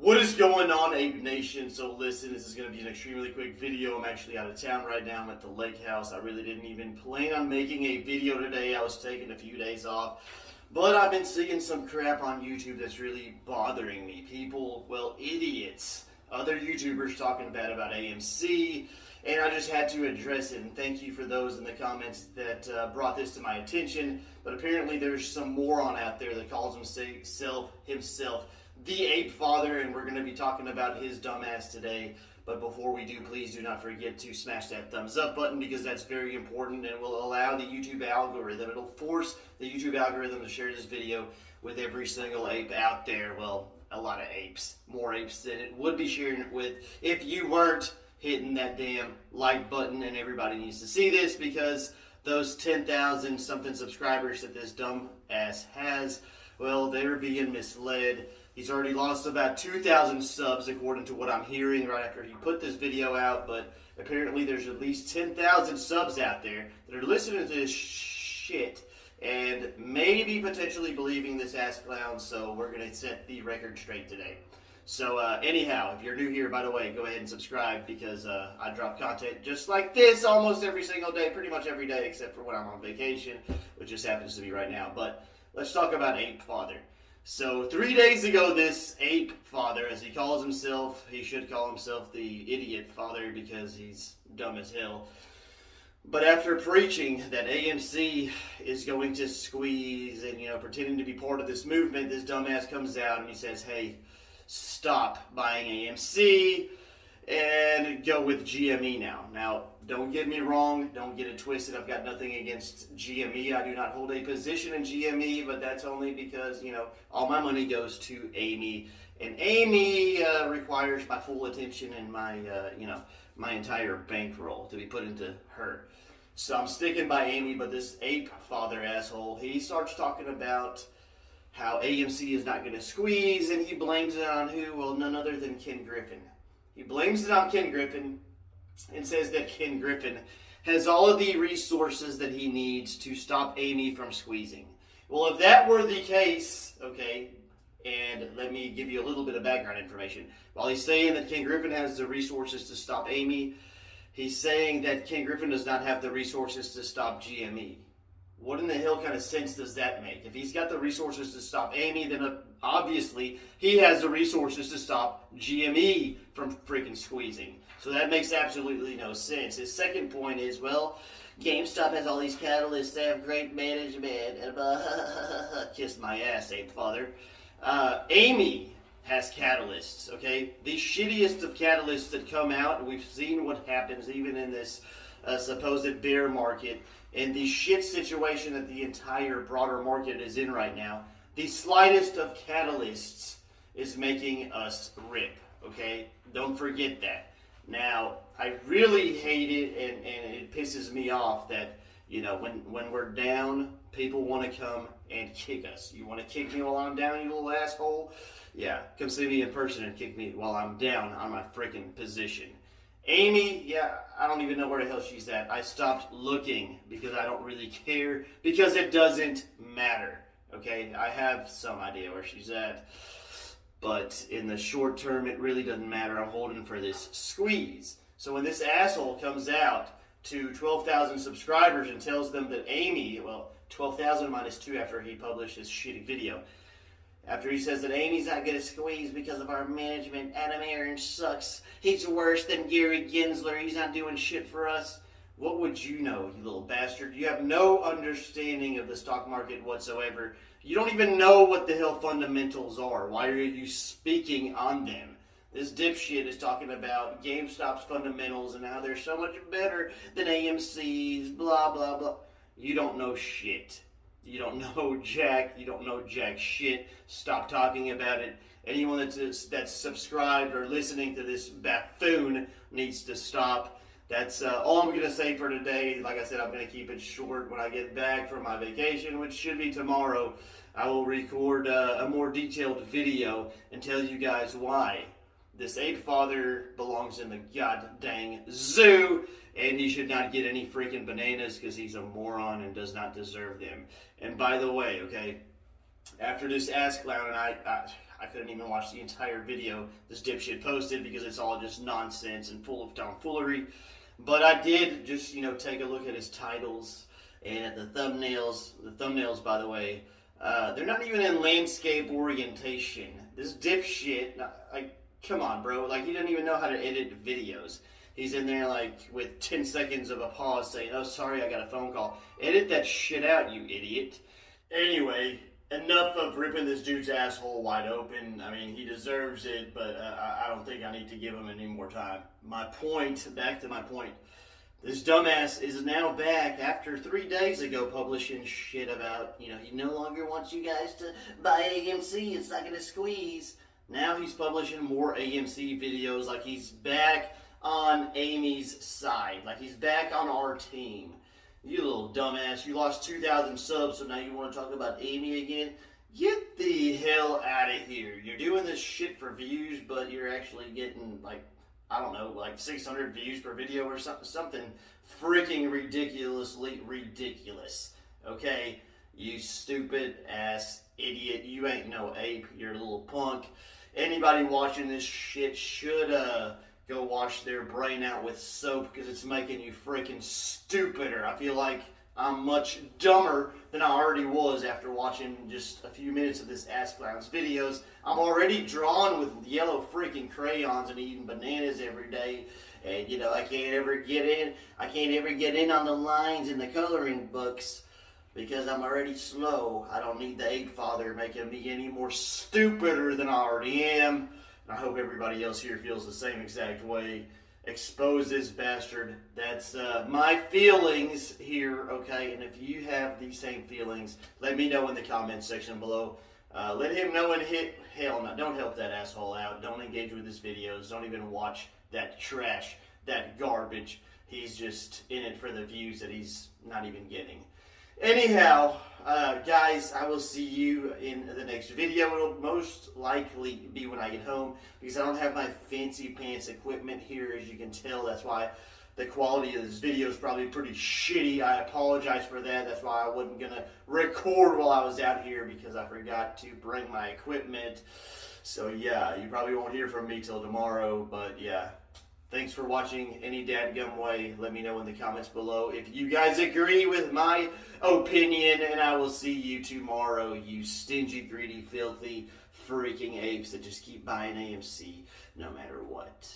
What is going on, Ape Nation? So listen, this is going to be an extremely quick video. I'm actually out of town right now. I'm at the lake house. I really didn't even plan on making a video today. I was taking a few days off. But I've been seeing some crap on YouTube that's really bothering me. People, well, idiots. Other YouTubers talking bad about AMC. And I just had to address it. And thank you for those in the comments that brought this to my attention. But apparently there's some moron out there that calls himself the Ape Father, and we're going to be talking about his dumbass today. But before we do, please do not forget to smash that thumbs up button, because that's very important and will allow the YouTube algorithm, it'll force the YouTube algorithm to share this video with every single ape out there. Well, a lot of apes, more apes than it would be sharing it with if you weren't hitting that damn like button. And everybody needs to see this, because those 10,000 something subscribers that this dumb ass has, well, they're being misled. He's already lost about 2,000 subs according to what I'm hearing right after he put this video out, but apparently there's at least 10,000 subs out there that are listening to this shit and maybe potentially believing this ass clown. So we're going to set the record straight today. So anyhow, if you're new here, by the way, go ahead and subscribe, because I drop content just like this almost every single day, pretty much every day except for when I'm on vacation, which just happens to be right now. But let's talk about Ape Father. So 3 days ago, this Ape Father, as he calls himself, he should call himself the Idiot Father because he's dumb as hell. But after preaching that AMC is going to squeeze and, pretending to be part of this movement, this dumbass comes out and he says, hey, stop buying AMC and go with GME now. Now, don't get me wrong, don't get it twisted. I've got nothing against GME. I do not hold a position in GME, but that's only because, all my money goes to Amy. And Amy requires my full attention and my, my entire bankroll to be put into her. So I'm sticking by Amy, but this Ape Father asshole, he starts talking about how AMC is not going to squeeze, and he blames it on who? Well, none other than Ken Griffin. He blames it on Ken Griffin and says that Ken Griffin has all of the resources that he needs to stop Amy from squeezing. Well, if that were the case, okay, and let me give you a little bit of background information. While he's saying that Ken Griffin has the resources to stop Amy, he's saying that Ken Griffin does not have the resources to stop GME. What in the hell kind of sense does that make? If he's got the resources to stop Amy, then obviously he has the resources to stop GME from freaking squeezing. So that makes absolutely no sense. His second point is, well, GameStop has all these catalysts. They have great management. And kiss my ass, Ape Father. Amy has catalysts, okay? The shittiest of catalysts that come out, and we've seen what happens even in this supposed bear market, and the shit situation that the entire broader market is in right now. The slightest of catalysts is making us rip, okay? Don't forget that. Now, I really hate it, and it pisses me off that, when we're down, people want to come and kick us. You want to kick me while I'm down, you little asshole? Yeah, come see me in person and kick me while I'm down on my freaking position. Amy, yeah, I don't even know where the hell she's at. I stopped looking because I don't really care, because it doesn't matter, okay? I have some idea where she's at, but in the short term, it really doesn't matter. I'm holding for this squeeze. So when this asshole comes out to 12,000 subscribers and tells them that Amy, well, 12,000 minus 2 after he published his shitty video, after he says that Amy's not going to squeeze because of our management, Adam Aaron sucks, he's worse than Gary Gensler, he's not doing shit for us. What would you know, you little bastard? You have no understanding of the stock market whatsoever. You don't even know what the hell fundamentals are. Why are you speaking on them? This dipshit is talking about GameStop's fundamentals and how they're so much better than AMC's, blah, blah, blah. You don't know shit. You don't know jack. You don't know jack shit. Stop talking about it. Anyone that's subscribed or listening to this buffoon needs to stop. That's all I'm going to say for today. Like I said, I'm going to keep it short. When I get back from my vacation, which should be tomorrow, I will record a more detailed video and tell you guys why this Ape Father belongs in the god dang zoo, and he should not get any freaking bananas because he's a moron and does not deserve them. And by the way, okay, after this ass clown, and I I couldn't even watch the entire video this dipshit posted because it's all just nonsense and full of tomfoolery. But I did just, take a look at his titles and at the thumbnails. The thumbnails, by the way, they're not even in landscape orientation. This dipshit, like, come on, bro. Like, he doesn't even know how to edit videos. He's in there, like, with 10 seconds of a pause saying, oh, sorry, I got a phone call. Edit that shit out, you idiot. Anyway, enough of ripping this dude's asshole wide open. I mean, he deserves it, but I don't think I need to give him any more time. Back to my point. This dumbass is now back after 3 days ago publishing shit about, he no longer wants you guys to buy AMC. It's not going to squeeze. Now he's publishing more AMC videos like he's back on Amy's side. Like he's back on our team. You little dumbass. You lost 2,000 subs, so now you want to talk about Amy again? Get the hell out of here. You're doing this shit for views, but you're actually getting, like 600 views per video or something freaking ridiculously ridiculous. Okay? You stupid ass idiot. You ain't no ape. You're a little punk. Anybody watching this shit should, go wash their brain out with soap because it's making you freaking stupider. I feel like I'm much dumber than I already was after watching just a few minutes of this ass clown's videos. I'm already drawn with yellow freaking crayons and eating bananas every day. And, I can't ever get in on the lines in the coloring books because I'm already slow. I don't need the ape father making me any more stupider than I already am. I hope everybody else here feels the same exact way. Expose this bastard. That's my feelings here, okay? And if you have these same feelings, let me know in the comments section below. Let him know and hell no, don't help that asshole out. Don't engage with his videos. Don't even watch that trash, that garbage. He's just in it for the views that he's not even getting. Anyhow, guys, I will see you in the next video. It'll most likely be when I get home because I don't have my fancy pants equipment here, as you can tell. That's why the quality of this video is probably pretty shitty. I apologize for that. That's why I wasn't going to record while I was out here because I forgot to bring my equipment. So, yeah, you probably won't hear from me till tomorrow, but, yeah. Thanks for watching any dadgum way. Let me know in the comments below if you guys agree with my opinion, and I will see you tomorrow, you stingy, greedy, filthy, freaking apes that just keep buying AMC no matter what.